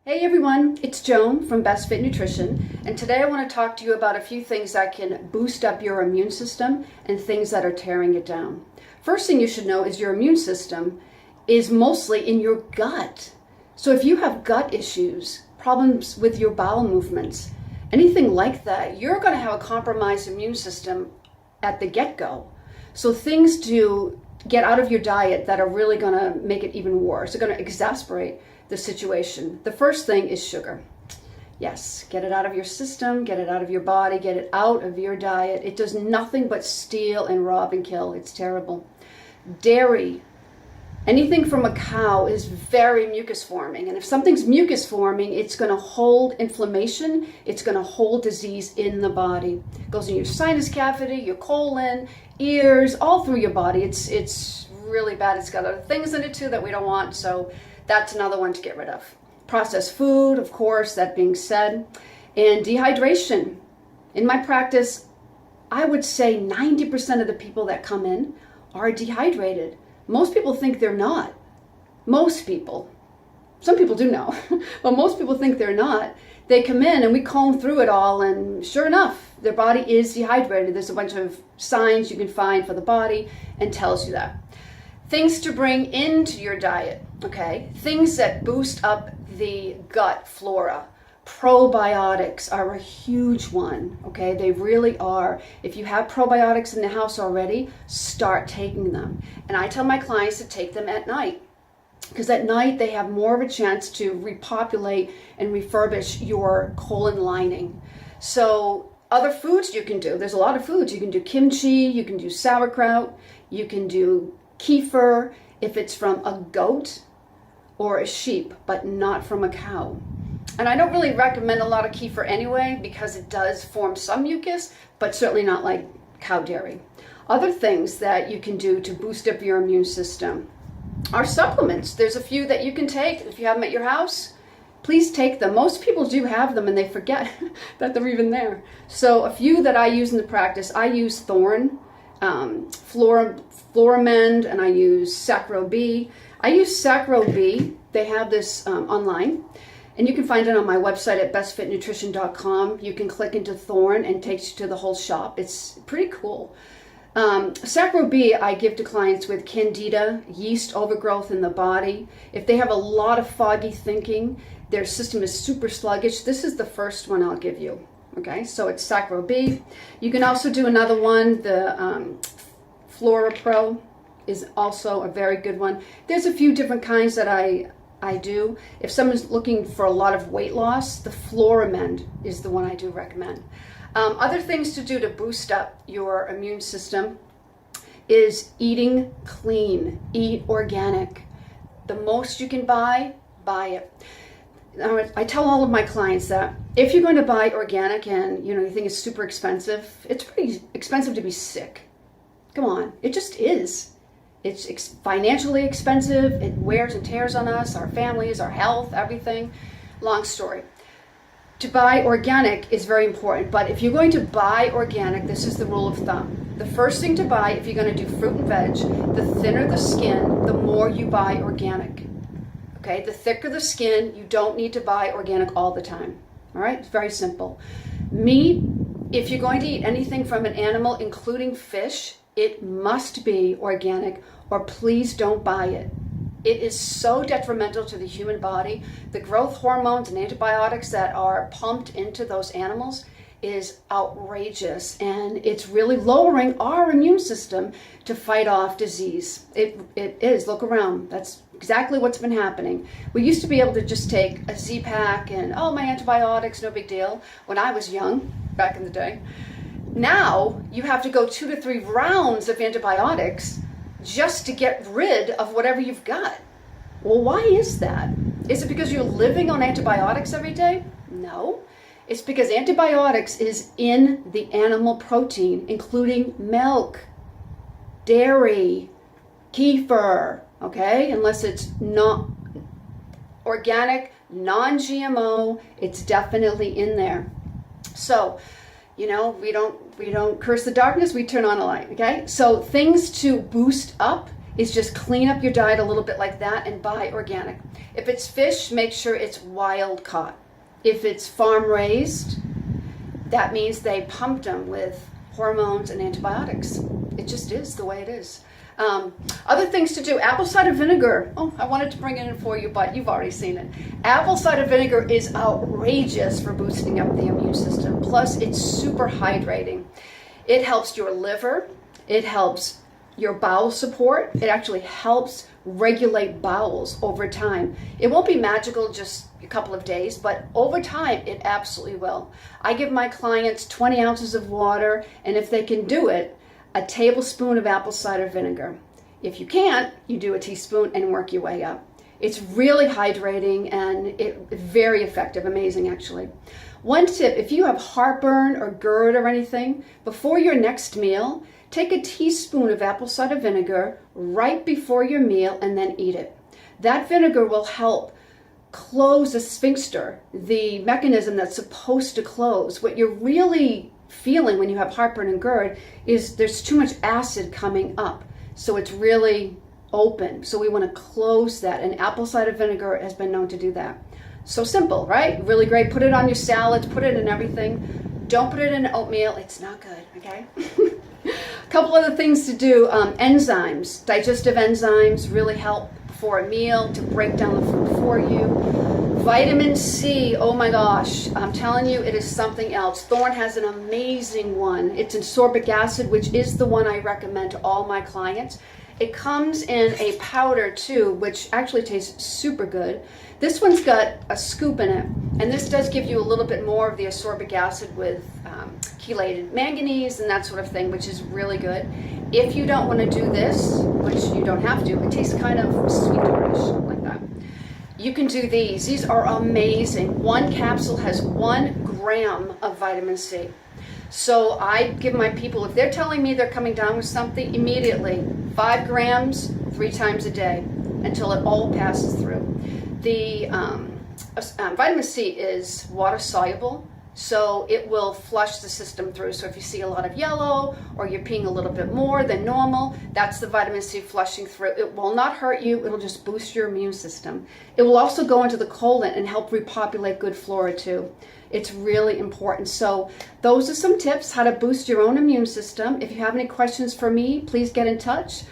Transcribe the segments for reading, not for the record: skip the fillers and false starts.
Hey everyone, it's Joan from BestFit Nutrition, and today I want to talk to you about a few things that can boost up your immune system and things that are tearing it down. First thing you should know is your immune system is mostly in your gut. So if you have gut issues, problems with your bowel movements, anything like that, you're going to have a compromised immune system at the get-go. So things to get out of your diet that are really going to make it even worse, they're going to exacerbate the situation. The first thing is sugar. Yes, get it out of your system, get it out of your body, get it out of your diet. It does nothing but steal and rob and kill. It's terrible. Dairy, anything from a cow is very mucus forming. And if something's mucus forming, it's going to hold inflammation. It's going to hold disease in the body. It goes in your sinus cavity, your colon, ears, all through your body. It's really bad. It's got other things in it too that we don't want. So that's another one to get rid of. Processed food, of course, that being said. And dehydration. In my practice, I would say 90% of the people that come in are dehydrated. Most people think they're not. Most people. Some people do know, but most people think they're not. They come in and we comb through it all, and sure enough, their body is dehydrated. There's a bunch of signs you can find for the body and tells you that. Things to bring into your diet, okay? Things that boost up the gut flora. Probiotics are a huge one, okay? They really are. If you have probiotics in the house already, start taking them. And I tell my clients to take them at night, because at night they have more of a chance to repopulate and refurbish your colon lining. So other foods you can do, there's a lot of foods. You can do kimchi, you can do sauerkraut, you can do kefir if it's from a goat or a sheep, but not from a cow. And I don't really recommend a lot of kefir anyway, because it does form some mucus, but certainly not like cow dairy. Other things that you can do to boost up your immune system are supplements. There's a few that you can take. If you have them at your house, please take them. Most people do have them and they forget that they're even there. So a few that I use in the practice, I use Thorn, Floramend, and I use Sacro B. I use Sacro B. They have this online, and you can find it on my website at bestfitnutrition.com. You can click into Thorn and it takes you to the whole shop. It's pretty cool. Sacro B I give to clients with candida, yeast overgrowth in the body. If they have a lot of foggy thinking, their system is super sluggish, this is the first one I'll give you. Okay, so it's Sacro B. You can also do another one, the Flora Pro is also a very good one. There's a few different kinds that I do. If someone's looking for a lot of weight loss, the Floramend is the one I do recommend. Other things to do to boost up your immune system is eating clean, eat organic. The most you can buy it. I tell all of my clients that if you're going to buy organic and you think it's super expensive, it's pretty expensive to be sick. Come on, it just is. It's financially expensive. It wears and tears on us, our families, our health, everything. Long story. To buy organic is very important, but if you're going to buy organic, this is the rule of thumb. The first thing to buy, if you're going to do fruit and veg, the thinner the skin, the more you buy organic. Okay, the thicker the skin, you don't need to buy organic all the time. All right, it's very simple. Meat, if you're going to eat anything from an animal, including fish, it must be organic, or please don't buy it. It is so detrimental to the human body. The growth hormones and antibiotics that are pumped into those animals is outrageous, and it's really lowering our immune system to fight off disease. It is. Look around. That's exactly what's been happening. We used to be able to just take a Z-Pack and, my antibiotics, no big deal, when I was young, back in the day. Now, you have to go 2 to 3 rounds of antibiotics just to get rid of whatever you've got. Well, why is that? Is it because you're living on antibiotics every day? No. It's because antibiotics is in the animal protein, including milk, dairy, kefir, okay? Unless it's not organic, non-GMO, it's definitely in there. So, we don't curse the darkness, we turn on a light, okay? So things to boost up is just clean up your diet a little bit like that and buy organic. If it's fish, make sure it's wild caught. If it's farm raised, that means they pumped them with hormones and antibiotics. It just is the way it is. Other things to do, apple cider vinegar. Oh, I wanted to bring it in for you, but you've already seen it. Apple cider vinegar is outrageous for boosting up the immune system. Plus, it's super hydrating. It helps your liver. It helps your bowel support. It actually helps regulate bowels over time. It won't be magical just a couple of days, but over time, it absolutely will. I give my clients 20 ounces of water, and if they can do it, a tablespoon of apple cider vinegar. If you can't, you do a teaspoon and work your way up. It's really hydrating and very effective, amazing actually. One tip, if you have heartburn or GERD or anything, before your next meal, take a teaspoon of apple cider vinegar right before your meal and then eat it. That vinegar will help close the sphincter, the mechanism that's supposed to close. What you're really feeling when you have heartburn and GERD is there's too much acid coming up, so it's really open. So we want to close that, and apple cider vinegar has been known to do that. So simple, right? Really great. Put it on your salads, put it in everything. Don't put it in oatmeal, it's not good, okay? A couple other things to do. Enzymes, digestive enzymes really help before a meal to break down the food for you. Vitamin C, oh my gosh, I'm telling you, it is something else. Thorne has an amazing one. It's ascorbic acid, which is the one I recommend to all my clients. It comes in a powder too, which actually tastes super good. This one's got a scoop in it, and this does give you a little bit more of the ascorbic acid with chelated manganese and that sort of thing, which is really good. If you don't want to do this, which you don't have to, it tastes kind of sweet-ish like that. You can do these. These are amazing. One capsule has 1 gram of vitamin C. So I give my people, if they're telling me they're coming down with something, immediately 5 grams 3 times a day until it all passes through. The vitamin C is water soluble, so it will flush the system through. So if you see a lot of yellow or you're peeing a little bit more than normal, that's the vitamin C flushing through. It will not hurt you. It'll just boost your immune system. It will also go into the colon and help repopulate good flora too. It's really important. So those are some tips how to boost your own immune system. If you have any questions for me, please get in touch.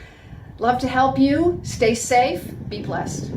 Love to help you. Stay safe. Be blessed.